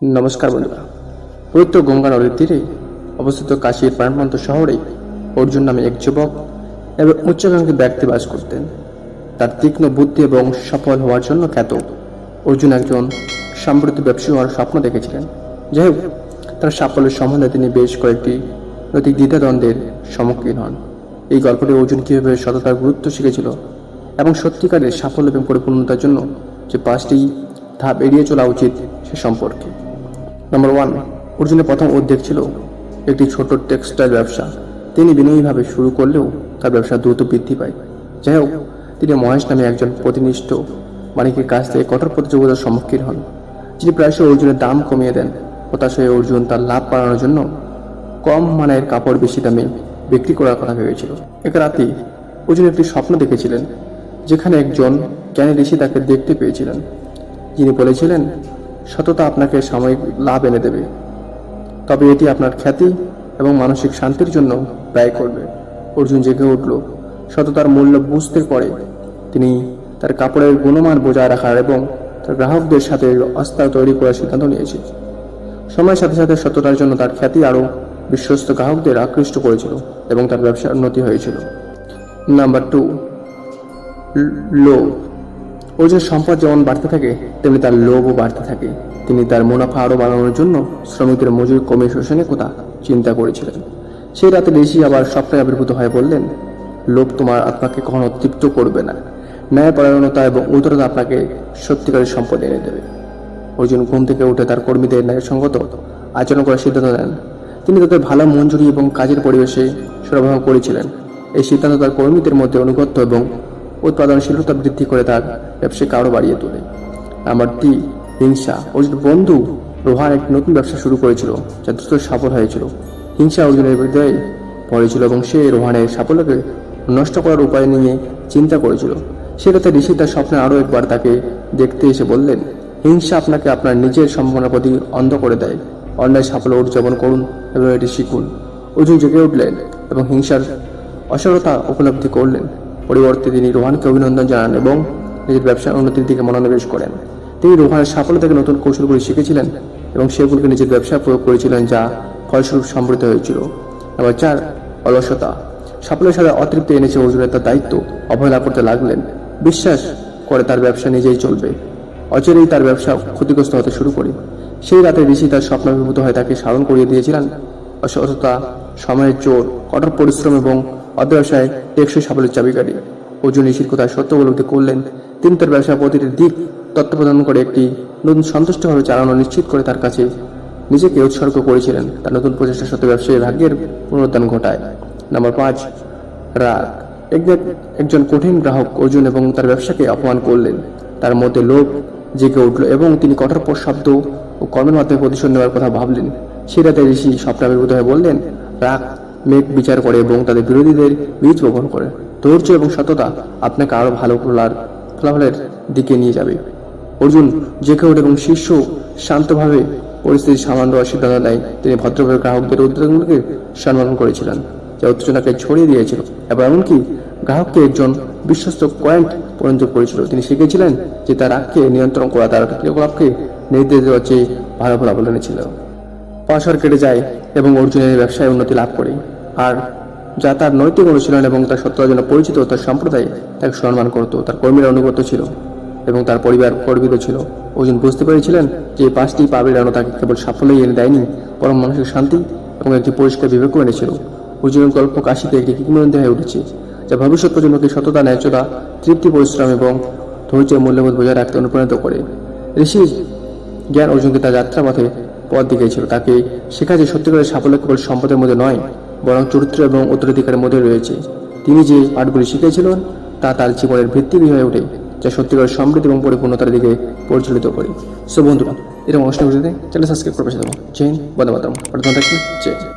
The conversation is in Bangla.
নমস্কার বন্ধুরা। পবিত্র গঙ্গা নদীর তীরে অবস্থিত কাশীর প্রাণবন্ত শহরে অর্জুন নামে এক যুবক এবং উচ্চাকাঙ্ক্ষী ব্যক্তি বাস করতেন। তার তীক্ষ্ণ বুদ্ধি এবং সফল হওয়ার জন্য খ্যাত। অর্জুন একজন সমৃদ্ধ ব্যবসায়ী হওয়ার স্বপ্ন দেখেছিলেন। যাই হোক, তার সাফল্যের সম্বন্ধে তিনি বেশ কয়েকটি নৈতিক দ্বিধাদ্বন্দ্বের সম্মুখীন হন। এই গল্পটি অর্জুন কীভাবে সততার গুরুত্ব শিখেছিল এবং সত্যিকারের সাফল্য এবং পরিপূর্ণতার জন্য যে 5টি ধাপ এড়িয়ে চলা উচিত সে সম্পর্কে। নম্বর 1, অর্জুনের প্রথম উদ্যোগ ছিল একটি ছোট টেক্সটাইল ব্যবসা। তিনি বিনয়ীভাবে শুরু করলেও তার ব্যবসা দ্রুত বৃদ্ধি পায়। যাই হোক, তিনি মহেশ নামে একজন প্রতিনিষ্ঠ মালিকের কাছ থেকে কঠোর প্রতিযোগিতার সম্মুখীন হন, যিনি প্রায়শই অর্জুনের দাম কমিয়ে দেন। হতাশ হয়ে অর্জুন তার লাভ বাড়ানোর জন্য কম মানের কাপড় বেশি দামে বিক্রি করার কথা ভেবেছিল। এক রাতে অর্জুন একটি স্বপ্ন দেখেছিলেন, যেখানে একজন জ্ঞানী ঋষি তাকে দেখতে পেয়েছিলেন, যিনি বলেছিলেন, সততা আপনাকে সাময়িক লাভ এনে দেবে, তবে এটি আপনার খ্যাতি এবং মানসিক শান্তির জন্য ব্যয় করবে। অর্জুন জেগে উঠল। সততার মূল্য বুঝতে পরে তিনি তার কাপড়ের গুণমান বজায় রাখার এবং তার গ্রাহকদের সাথে আস্থা তৈরি করার সিদ্ধান্ত নিয়েছে। সময়ের সাথে সাথে সততার জন্য তার খ্যাতি আরও বিশ্বস্ত গ্রাহকদের আকৃষ্ট করেছিল এবং তার ব্যবসার উন্নতি হয়েছিল। নাম্বার 2, লোভ। অর্জুনের সম্পদ যেমন বাড়তে থাকে তেমনি তার লোভও বাড়তে থাকে। তিনি তার মুনাফা আরও বাড়ানোর জন্য শ্রমিকদের মজুরি কমিয়ে শোষণের কথা চিন্তা করেছিলেন। সেই রাতে ঋষি আবার স্বপ্নে আবির্ভূত হয়ে বললেন, লোভ তোমার আত্মাকে কখনো তৃপ্ত করবে না। ন্যায়পরায়ণতা এবং উদারতা আপনাকে সত্যিকারের সম্পদ এনে দেবে। অর্জুন ঘুম থেকে উঠে তার কর্মীদের ন্যায়সঙ্গত আচরণ করার সিদ্ধান্ত নেন। তিনি তাদের ভালো মঞ্জুরি এবং কাজের পরিবেশে সরবরাহ করেছিলেন। এই সিদ্ধান্ত তার কর্মীদের মধ্যে অনুগত্য এবং উৎপাদনশীলতা বৃদ্ধি করে তার ব্যবসাকে আরও বাড়িয়ে তোলে। নাম্বার 3, হিংসা। অর্জুনের বন্ধু রোহান একটি নতুন ব্যবসা শুরু করেছিল, যা দ্রুত সফল হয়েছিল। হিংসা অর্জুনের হৃদয়ে পড়েছিল এবং সে রোহানের সাফল্যকে নষ্ট করার উপায় নিয়ে চিন্তা করেছিল। সে রাতে ঋষি তার স্বপ্নে আরও একবার তাকে দেখতে এসে বললেন, হিংসা আপনাকে আপনার নিজের সম্ভাবনার প্রতি অন্ধ করে দেয়। অন্যায় সাফল্য উদযাপন করুন এবং এটি শিখুন। অর্জুন জেগে উঠলেন এবং হিংসার অসারতা উপলব্ধি করলেন। পরিবর্তে তিনি রোহানকে অভিনন্দন জানান এবং নিজের ব্যবসার উন্নতির দিকে মনোনিবেশ করেন। তিনি রোহানের সাফল্য থেকে নতুন কৌশলগুলি শিখেছিলেন এবং সেগুলিকে নিজের ব্যবসায় প্রয়োগ করেছিলেন, যা ফলস্বরূপ সমৃদ্ধ হয়েছিল। নাম্বার 4, অলসতা। সাফল্যের সাথে অতৃপ্তি এনেছে অর্জুনের তার দায়িত্ব অবহেলা করতে লাগলেন। বিশ্বাস করে তার ব্যবসা নিজেই চলবে। অচিরেই তার ব্যবসা ক্ষতিগ্রস্ত হতে শুরু করে। সেই রাতে ঋষি তার স্বপ্নাভিভূত হয়ে তাকে স্মরণ করিয়ে দিয়েছিলেন, অসততা সময়ের চোর, কঠোর পরিশ্রম এবং অধ্যবসায় টেকসই সাফল্যের চাবিকাঠি। অর্জুন ঋষির কথায় সত্য উপলব্ধি করলেন। তিনি তার ব্যবসার প্রতিটি দিক তত্ত্ব প্রদান করে একটি নতুন সন্তুষ্টভাবে চালানো নিশ্চিত করে তার কাছে নিজেকে উৎসর্গ করেছিলেন। তার নতুন প্রচেষ্টার সাথে ব্যবসায়ী ভাগ্যের পুনরুত্থান ঘটায়। নাম্বার 5, রাগ। একজন কঠিন গ্রাহক অর্জুন এবং তার ব্যবসাকে অপমান করলেন। তার মধ্যে লোভ জেগে উঠল এবং তিনি কঠোর শব্দ ও কর্মের মাধ্যমে প্রতিশোধ নেওয়ার কথা ভাবলেন। সেই রাতে ঋষি স্বপ্নে আবির্ভূত হয়ে বললেন, রাগ মেঘ বিচার করে এবং তাদের বিরোধীদের বীজ বপন করে। ধৈর্য এবং সততা আপনাকে আরও ভালো ফলাফলের দিকে নিয়ে যাবে। অর্জুন জেগে ওঠে এবং শীর্ষ শান্তভাবে পরিস্থিতি সামাল দেওয়ার সিদ্ধান্ত নেয়। তিনি ভদ্রভাবে গ্রাহকদের উদ্যোগগুলিকে সম্মান করেছিলেন, যা উত্তেজনাকে ছড়িয়ে দিয়েছিল এবং এমনকি গ্রাহককে একজন বিশ্বস্ত পয়েন্ট পর্যন্ত করেছিল। তিনি শিখেছিলেন যে তার রাগকে নিয়ন্ত্রণ করা তার ক্রিয়াকলাপকে নির্দেশ দেওয়ার চেয়ে ভালো ফলাফল এনেছিল। 5 বছর কেটে যায় এবং অর্জুনের ব্যবসায় উন্নতি লাভ করে, আর যা তার নৈতিক অনুশীলন এবং তার সত্যতার জন্য পরিচিত। তার সম্প্রদায় তাকে সম্মান করত, তার কর্মীরা অনুগত ছিল এবং তার পরিবার গর্বিত ছিল। অর্জুন বুঝতে পেরেছিলেন যে 5টি পা বেড়ানো তাকে কেবল সাফল্যই এনে দেয়নি, বরং মানসিক শান্তি এবং একটি পরিষ্কার বিবেকও এনেছিল। অর্জুনের গল্প কাশীতে একটি কিংবদন্তি হয়ে উঠেছে, যা ভবিষ্যৎ প্রজন্মকে সততা, ন্যায্যতা, তৃপ্তি, পরিশ্রম এবং ধৈর্যের মূল্যবোধ বজায় রাখতে অনুপ্রাণিত করে। ঋষির জ্ঞান অর্জুনকে তার যাত্রাপথে পথ দেখিয়েছিল। তাকে শেখা যে সত্যিকারের সাফল্য কেবল সম্পদের মধ্যে নয়, বরং চরিত্র এবং উত্তরাধিকারের মধ্যে রয়েছে। তিনি যে পাঠগুলি শিখেছিলেন তা তার জীবনের ভিত্তি হয়ে ওঠে, যা সত্যিকারের সমৃদ্ধি এবং পরিপূর্ণতার দিকে পরিচালিত করে। সো বন্ধুরা, এরকম অনুষ্ঠান চ্যানেল সাবস্ক্রাইব করে পাশে থাকুন। জয় হিন্দ, বন্দে মাতরম। জয়।